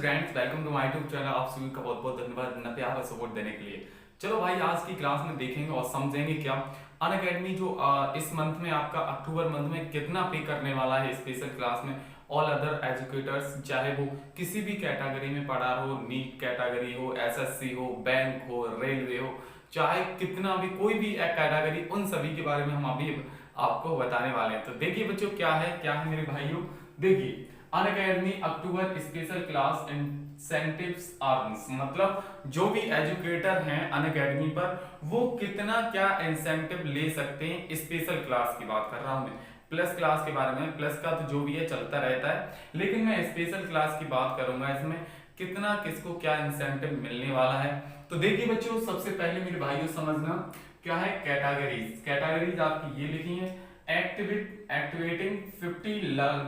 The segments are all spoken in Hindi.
Friends, welcome to my YouTube channel. आप सभी का बहुत बहुत धन्यवाद इतना प्यार और सपोर्ट देने के लिए। चलो भाई, आज की क्लास में देखेंगे और समझेंगे क्या अनअकैडमी जो इस मंथ में आपका अक्टूबर मंथ में कितना पे करने वाला है स्पेशल क्लास में ऑल अदर एजुकेटर्स, चाहे वो किसी भी कैटेगरी में पढ़ा हो, नीट कैटेगरी हो, एसएससी हो, बैंक हो, रेलवे हो, चाहे कितना भी कोई भी एक कैटेगरी, उन सभी के बारे में हम अभी आपको बताने वाले हैं। तो देखिए बच्चों, क्या है मेरे भाइयों, देखिए अनअकैडमी अक्टूबर स्पेशल क्लास इंसेंटिव्स अर्न्स, मतलब जो भी एजुकेटर हैं अनअकैडमी पर वो कितना क्या इंसेंटिव ले सकते हैं। स्पेशल क्लास की बात कर रहा हूं मैं, प्लस क्लास के बारे में, प्लस का तो जो भी है चलता रहता है, लेकिन मैं स्पेशल क्लास की बात करूंगा। इसमें कितना किसको क्या इंसेंटिव मिलने वाला है। तो देखिए बच्चों, सबसे पहले मेरे भाइयों समझना क्या है कैटेगरीज। कैटेगरीज आपकी ये लिखी है, एक्टिवेटिंग 50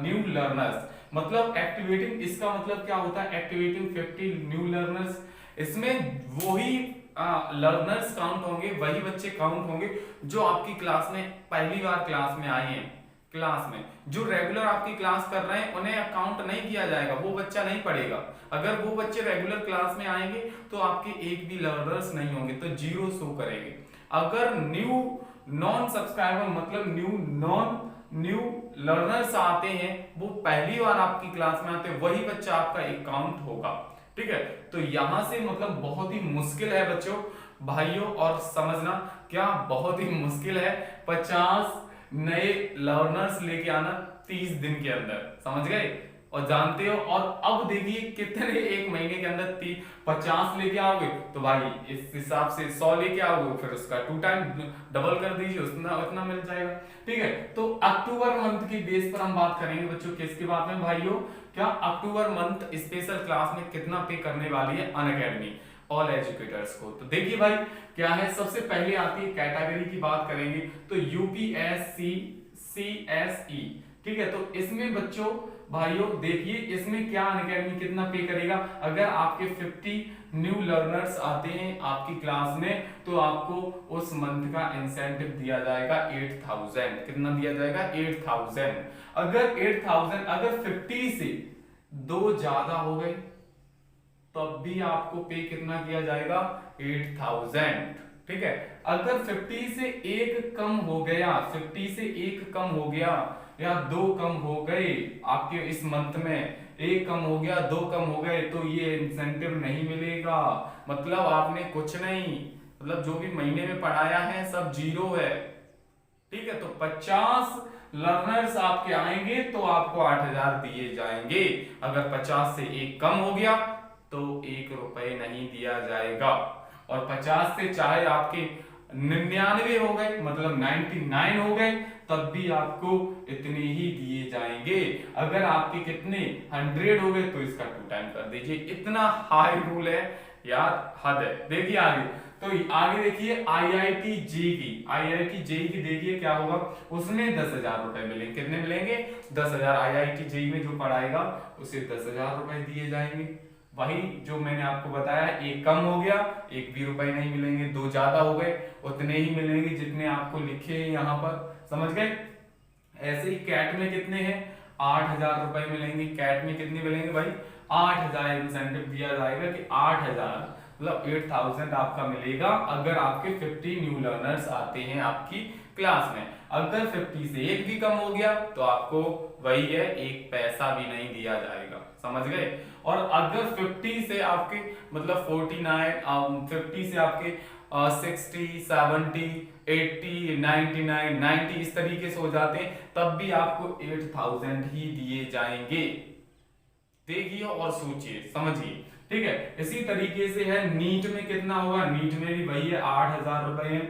न्यू लर्नर्स, मतलब एक्टिवेटिंग, इसका मतलब क्या होता है, एक्टिवेटिंग 50 न्यू लर्नर्स। इसमें वही लर्नर्स काउंट होंगे, वही बच्चे काउंट होंगे जो आपकी क्लास में पहली बार क्लास में आए हैं। क्लास में जो रेगुलर आपकी क्लास कर रहे हैं उन्हें अकाउंट नहीं किया जाएगा, वो बच्चा नहीं पढ़ेगा। अगर वो बच्चे रेगुलर क्लास में आएंगे तो आपके एक भी लर्नर्स नहीं होंगे, तो जीरो शो करेंगे। अगर न्यू नॉन सब्सक्राइबर, मतलब न्यू लर्नर्स आते हैं, वो पहली बार आपकी क्लास में आते हैं, वही बच्चा आपका एक काउंट होगा। ठीक है, तो यहां से मतलब बहुत ही मुश्किल है बच्चों, भाइयों, और समझना क्या बहुत ही मुश्किल है 50 नए लर्नर्स लेके आना 30 दिन के अंदर, समझ गए। और जानते हो, और अब देखिए कितने एक महीने के अंदर 50 लेके आओगे, तो भाई इस हिसाब से 100 लेके आओगे, फिर उसका 2 टाइम डबल कर दीजिए, उतना मिल जाएगा। ठीक है, तो अक्टूबर मंथ की बेस पर हम बात करेंगे बच्चों, किसके बात में भाइयों, क्या अक्टूबर मंथ स्पेशल क्लास में कितना पे करने वाली है अनअकैडमी ऑल एजुकेटर्स को। तो देखिए भाई क्या है, सबसे पहले आती है कैटेगरी की बात करेंगे तो यूपीएससी सीएसई। ठीक है, तो इसमें बच्चों भाइयों देखिए, इसमें क्या अनअकैडमी कितना पे करेगा। अगर आपके 50 न्यू लर्नर्स आते हैं आपकी क्लास में, तो आपको उस मंथ का इंसेंटिव दिया जाएगा 8000। कितना दिया जाएगा, 8000। अगर 8000, अगर 50 से 2 ज्यादा हो गए तब भी आपको पे कितना किया जाएगा, 8000। ठीक है, अगर 50 से 1 कम हो गया, 50 से 1 कम हो गया या 2 कम हो गए आपके इस मंथ में, 1 कम हो गया, 2 कम हो गए, तो ये इंसेंटिव नहीं मिलेगा। मतलब आपने कुछ नहीं, मतलब जो भी महीने में पढ़ाया है सब जीरो है। ठीक है, तो 50 लर्नर्स आपके आएंगे तो आपको 8000 दिए जाएंगे। अगर 50 से 1 कम हो गया तो 1 रुपए नहीं दिया जाएगा। और 50 से चाहे आपके 99 हो गए, मतलब 99 हो गए, तब भी आपको इतने ही दिए जाएंगे। अगर आपके कितने 100 हो गए तो इसका 2 टाइम कर दीजिए। इतना हाई रूल है यार, हद है। देखिए आगे, तो आगे देखिए आईआईटी जेई की देखिए क्या होगा, उसमें 10,000 रुपए मिलेंगे। कितने मिलेंगे, 10,000। आईआईटी जेई में जो पढ़ाएगा उसे 10,000 रुपए दिए जाएंगे। वही जो मैंने आपको बताया, 1 कम हो गया 1 भी रुपए नहीं मिलेंगे, 2 ज्यादा हो गए उतने ही मिलेंगे जितने आपको लिखे हैं यहाँ पर, समझ गए। ऐसे ही कैट में कितने हैं, 8,000 रुपए मिलेंगे। कैट में कितने मिलेंगे भाई, 8,000 इंसेंटिव दिया जाएगा कि 8,000 मतलब 8000 आपका मिलेगा अगर आपके 50 न्यू लर्नर्स आते हैं आपकी क्लास में। अगर 50 से 1 भी कम हो गया तो आपको वही है, 1 पैसा भी नहीं दिया जाएगा, समझ गए। और अगर 50 से आपके मतलब 49, 50 से आपके 60, 70, 80, 99, 90 इस तरीके से हो जाते हैं, तब भी आपको 8000 ही दिए जाएंगे। देखिए और सोचिए, समझिए। ठीक है, इसी तरीके से है नीट में कितना होगा, नीट में भी वही है, 8,000 रुपए है।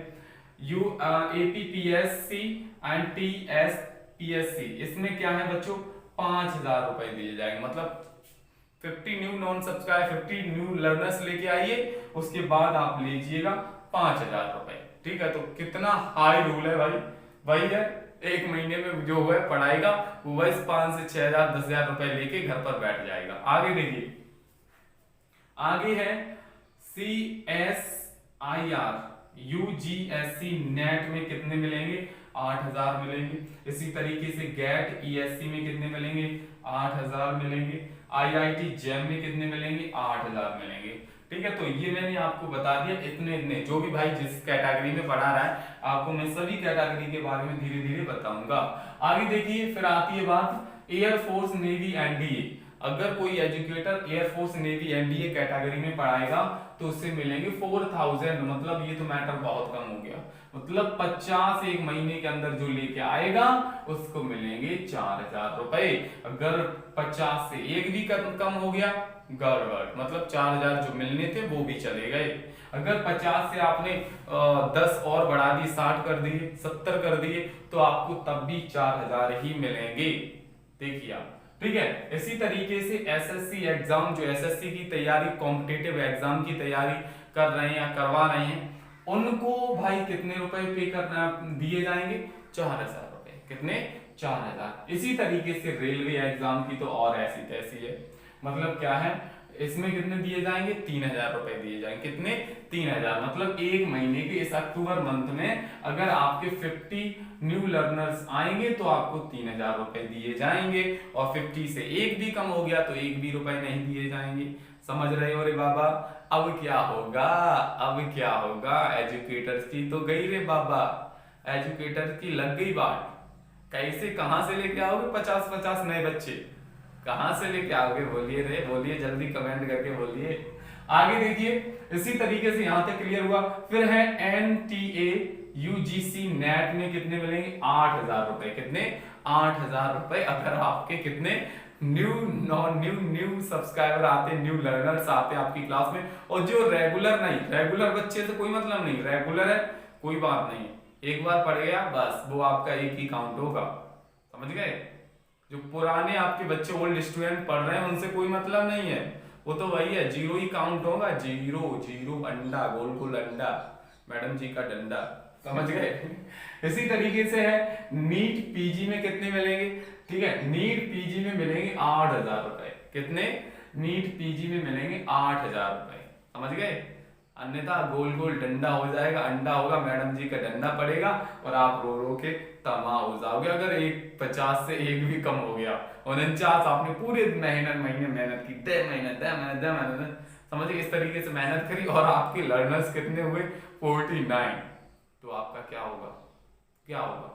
एपीपीएससी एंड टीएसपीएससी, इसमें क्या है बच्चों, 5,000 रुपए दिए जाएंगे। मतलब 50 new non subscribe, 50 new learners लेके आइए, उसके बाद आप लीजिएगा 5,000 रुपए। ठीक है, तो कितना हाई रूल है भाई, वही है, एक महीने में जो है पढ़ाएगा वो बस 5 से 6,000 10,000 रुपए लेके घर पर बैठ जाएगा। आगे देखिए, आगे है CSIR यूजीएससी नेट में कितने मिलेंगे, 8,000 मिलेंगे। इसी तरीके से गेट ईएससी में कितने मिलेंगे? 8,000 मिलेंगे। आईआईटी जेम में कितने मिलेंगे? 8,000 मिलेंगे। ठीक है, तो ये मैंने आपको बता दिया इतने इतने, जो भी भाई जिस कैटेगरी में पढ़ा रहा है आपको मैं सभी कैटेगरी के बारे में धीरे धीरे बताऊंगा। आगे देखिए, फिर आती है बात एयरफोर्स नेवी एनडीए। अगर कोई educator air force navy NDA category में पढ़ाएगा तो उससे मिलेंगे 4,000, मतलब ये तो मैटर बहुत कम हो गया, मतलब 50 एक महीने के अंदर जो लेके आएगा उसको मिलेंगे 4,000 रुपए। अगर 50 से एक भी कम हो गया गड़बड़, मतलब 4,000 जो मिलने थे वो भी चले गए। अगर 50 से आपने 10 और बढ़ा दिए, 60 कर दिए, 70 कर दिए, तो आपको तब भी 4,000 ही मिलेंगे। देखिए आप, ठीक है। इसी तरीके से एसएससी एग्जाम, जो एसएससी की तैयारी, कॉम्पिटिटिव एग्जाम की तैयारी कर रहे हैं या करवा रहे हैं, उनको भाई कितने रुपए पे करना दिए जाएंगे? 4,000 रुपए। कितने? 4,000। इसी तरीके से रेलवे एग्जाम की तो और ऐसी तैसी है, मतलब क्या है, इसमें कितने दिए जाएंगे? 3,000 रुपए दिए जाएंगे। कितने? 3,000। मतलब एक महीने के इस अक्टूबर मंथ में अगर आपके 50 न्यू लर्नर्स आएंगे तो आपको 3,000 रुपए दिए जाएंगे, और 50 से एक भी कम हो गया तो एक भी रुपए नहीं दिए जाएंगे। समझ रहे हो रे बाबा? अब क्या होगा? अब क्या होगा? एजुकेटर्स की तो गई रे बाबा, एजुकेटर्स की लग गई बात। कैसे, कहां से लेके आओगे 50-50 नए बच्चे? कहां से लेके आओगे? बोलिए रे, बोलिए, जल्दी कमेंट करके बोलिए। आगे देखिए, इसी तरीके से यहां तक क्लियर हुआ। फिर है एनटीए यूजीसी नेट में कितने मिलेंगे? 8,000 रुपए। कितने? 8,000 रुपए। अगर आपके कितने न्यू सब्सक्राइबर आते, न्यू लर्नर्स आते आपकी क्लास में, और जो रेगुलर नहीं, रेगुलर बच्चे से कोई मतलब नहीं, रेगुलर है कोई बात नहीं, एक बार पढ़ गया बस, वो आपका एक ही काउंट होगा। समझ गए? जो पुराने आपके बच्चे, ओल्ड स्टूडेंट पढ़ रहे हैं, उनसे कोई मतलब नहीं है, वो तो वही है, जीरो ही काउंट होगा। जीरो जीरो, अंडा, गोल गोल अंडा, मैडम जी का डंडा। समझ गए? इसी तरीके से है नीट पीजी में कितने मिलेंगे? ठीक है, नीट पीजी में मिलेंगे 8,000 रुपए। कितने? नीट पीजी में मिलेंगे 8,000 रुपए। समझ गए? अन्यथा गोल गोल डंडा हो जाएगा, अंडा होगा, मैडम जी का डंडा पड़ेगा और आप रो रो के तमा हो जाओगे। अगर एक 50 से एक भी कम हो गया, 49 आपने पूरे महीने मेहनत की, दे मेहनत, समझिए इस तरीके से मेहनत करी, और आपके लर्नर्स कितने हुए? 49। तो आपका क्या होगा? क्या होगा?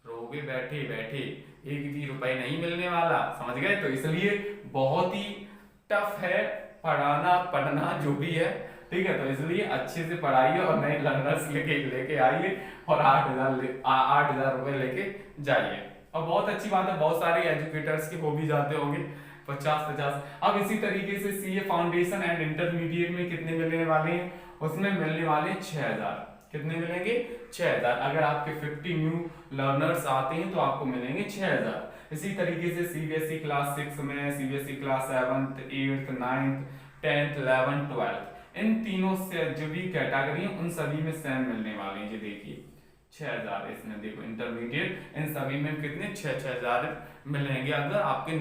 रोगे बैठे बैठे, एक भी रुपए नहीं मिलने वाला। समझ गए? तो इसलिए बहुत ही टफ है पढ़ाना, पढ़ना जो भी है, ठीक है। तो इसलिए अच्छे से पढ़ाइए और नए लर्नर्स लेके आइए, और 8,000 रुपए लेके जाइए। और बहुत अच्छी बात है, बहुत सारे एजुकेटर्स के हो भी जाते होंगे 50-50। अब इसी तरीके से सीए फाउंडेशन एंड इंटरमीडिएट में कितने मिलने वाले हैं? उसमें मिलने वाले 6,000। कितने मिलेंगे? 6,000। अगर आपके 50 न्यू लर्नर्स आते हैं तो आपको मिलेंगे 6,000। इसी तरीके से सीबीएसई क्लास 6 में, CBSE class 7th 8th 9th 10th 11th 12th, इन तीनों से जो भी कैटेगरी है उन सभी में सेम मिलने वाले हैं। ये देखिए 6,000, इसमें देखो इंटरमीडिएट, इन सभी में कितने? 6,000 मिलेंगे। अगर आपके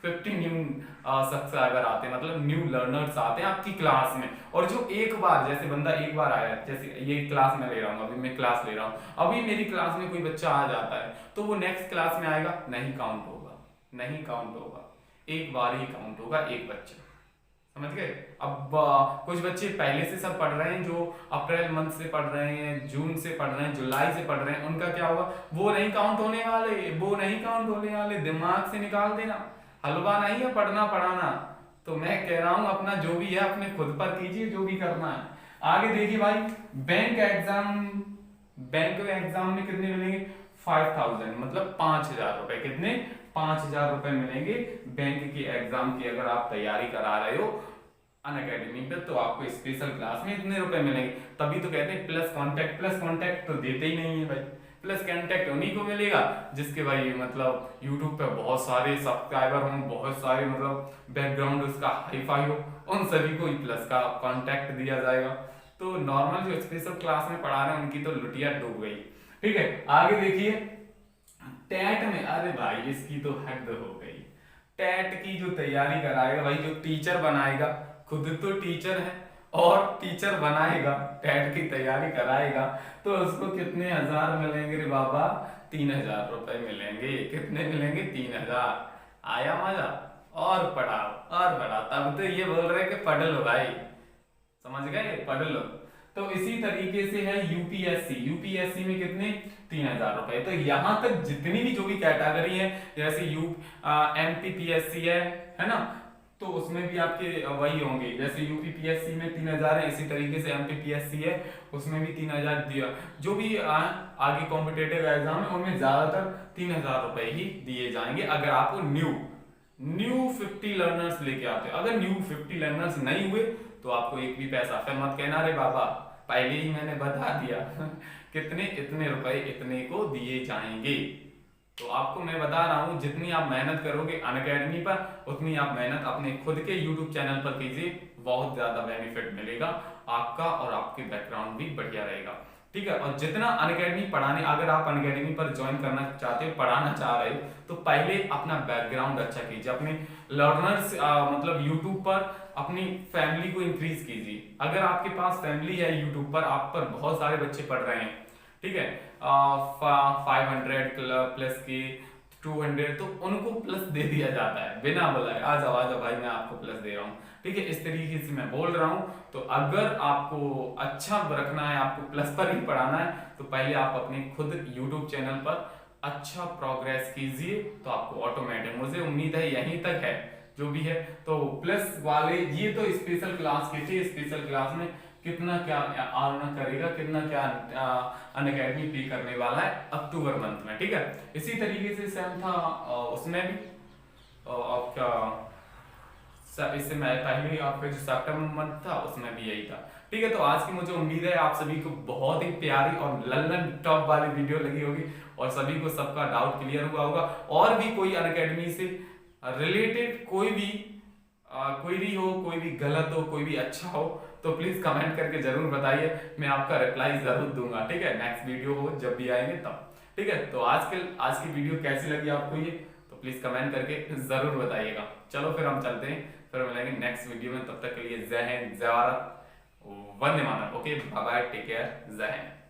50 न्यू सब्सक्राइबर आते हैं, मतलब न्यू लर्नर्स आते हैं आपकी क्लास में, और जो एक बार, जैसे बंदा एक बार आया, जैसे ये क्लास में ले रहा हूँ, अभी मैं क्लास ले रहा हूँ, अभी मेरी क्लास में कोई बच्चा आ जाता है तो वो नेक्स्ट क्लास में आएगा, नहीं काउंट होगा, नहीं काउंट होगा, एक बार ही काउंट होगा एक बच्चा। समझ गए? अब कुछ बच्चे पहले से सब पढ़ रहे हैं, जो अप्रैल मंथ से पढ़ रहे हैं, जून से पढ़ रहे हैं, जुलाई से पढ़ रहे हैं, उनका क्या होगा? वो नहीं काउंट होने वाले, वो नहीं काउंट होने वाले, दिमाग से निकाल देना। हलवा नहीं है पढ़ना पढ़ाना। तो मैं कह रहा हूं अपना जो भी है अपने खुद पर कीजिए, जो भी करना है। आगे देखिए भाई, बैंक एग्जाम में कितने मिलेंगे? 5,000, मतलब 5,000 रुपए। कितने? 5,000 रुपए मिलेंगे बैंक की एग्जाम की। अगर आप तैयारी करा रहे हो अनअकैडमी पे तो आपको स्पेशल क्लास में इतने रुपए मिलेंगे। तभी तो कहते हैं प्लस कॉन्टैक्ट तो देते ही नहीं है भाई। प्लस कॉन्टैक्ट उन्हीं को मिलेगा जिसके भाई मतलब यूट्यूब पे बहुत सारे सब्सक्राइबर हों, बहुत सारे मतलब बैकग्राउंड उसका हाई फाई हो, उन सभी को प्लस का कॉन्टैक्ट दिया जाएगा। तो नॉर्मल जो स्पेशल क्लास में पढ़ा रहे हैं उनकी तो लुटिया डूब गई। ठीक है, आगे देखिए टेट में, अरे भाई इसकी तो हद हो गई। टेट की जो तैयारी कराएगा भाई, जो टीचर बनाएगा, खुद तो टीचर है और टीचर बनाएगा, टेट की तैयारी कराएगा, तो उसको कितने हजार मिलेंगे रे बाबा? 3,000 रुपए मिलेंगे। कितने मिलेंगे? 3,000। आया मजा? और पढ़ाओ और पढ़ाओ, तब तो ये बोल रहे कि पढ़ लो भाई, समझ गए, पढ़ लो। तो इसी तरीके से है यूपीएससी। यूपीएससी में कितने? 3,000 रुपए। तो यहां तक जितनी भी जो भी कैटेगरी है, जैसे एमपीपीएससी है ना, तो उसमें भी आपके वही होंगे। जैसे यूपीपीएससी में 3,000 है, इसी तरीके से एमपीपीएससी है, उसमें भी 3,000 दिया। जो भी आगे कॉम्पिटेटिव एग्जाम है उनमें ज्यादातर 3,000 रुपए ही दिए जाएंगे, अगर आपको न्यू 50 लर्नर्स लेके आते हो। अगर न्यू 50 लर्नर्स नहीं हुए तो आपको एक भी पैसा, फिर मत कहना रे बाबा पहले ही मैंने बता दिया कितने, इतने रुपए इतने को दिए जाएंगे। तो आपको मैं बता रहा हूं, जितनी आप मेहनत करोगे अनअकैडमी पर, उतनी आप मेहनत अपने खुद के यूट्यूब चैनल पर कीजिए, बहुत ज्यादा बेनिफिट मिलेगा आपका, और आपके बैकग्राउंड भी बढ़िया रहेगा। ठीक है। और जितना अनअकैडमी पढ़ाने, अगर आप अनअकैडमी पर ज्वाइन करना चाहते हो, पढ़ाना चाह रहे हो, तो पहले अपना बैकग्राउंड अच्छा कीजिए, अपने लर्नर्स मतलब यूट्यूब पर अपनी फैमिली को इंक्रीज कीजिए। अगर आपके पास फैमिली है यूट्यूब पर, आप पर बहुत सारे बच्चे पढ़ रहे हैं, ठीक है, 500 प्लस के 200, तो उनको प्लस दे दिया जाता है बिना बुलाए, आ जाओ भाई मैं आपको प्लस दे रहा हूँ। ठीक है, इस तरीके से मैं बोल रहा हूँ। तो अगर आपको अच्छा रखना है, आपको प्लस पर ही पढ़ाना है, तो पहले आप अपने खुद यूट्यूब चैनल पर अच्छा प्रोग्रेस कीजिए, तो आपको ऑटोमेटिक, मुझे उम्मीद है यहीं तक है जो भी है। तो प्लस वाले ये तो स्पेशल क्लास के थे, स्पेशल क्लास में कितना क्या अर्न करेगा, कितना क्या अनअकैडमी पे करने वाला है अक्टूबर मंथ में। ठीक है, इसी तरीके से सेम था उसमें भी आपका इससे मैं पहले आपका जो सितंबर मंथ था उसमें भी यही था। ठीक है, तो आज की मुझे उम्मीद है आप सभी को बहुत ही प्यारी और लल्लन टॉप वाली वीडियो लगी होगी, और सभी को सबका डाउट क्लियर हुआ होगा। और भी कोई अनअकैडमी से रिलेटेड कोई भी क्वेरी हो, कोई भी गलत हो, कोई भी अच्छा हो, तो प्लीज कमेंट करके जरूर बताइए, मैं आपका रिप्लाई जरूर दूंगा। ठीक है, नेक्स्ट वीडियो हो जब भी आएंगे तब। ठीक है, तो आज की वीडियो कैसी लगी आपको ये, तो प्लीज कमेंट करके जरूर बताइएगा। चलो फिर हम चलते हैं, फिर मिलेंगे नेक्स्ट वीडियो में। तब तक के लिए जय हिंद, जय भारत, वंदे मातरम। Okay, bye bye, take care, जय हिंद।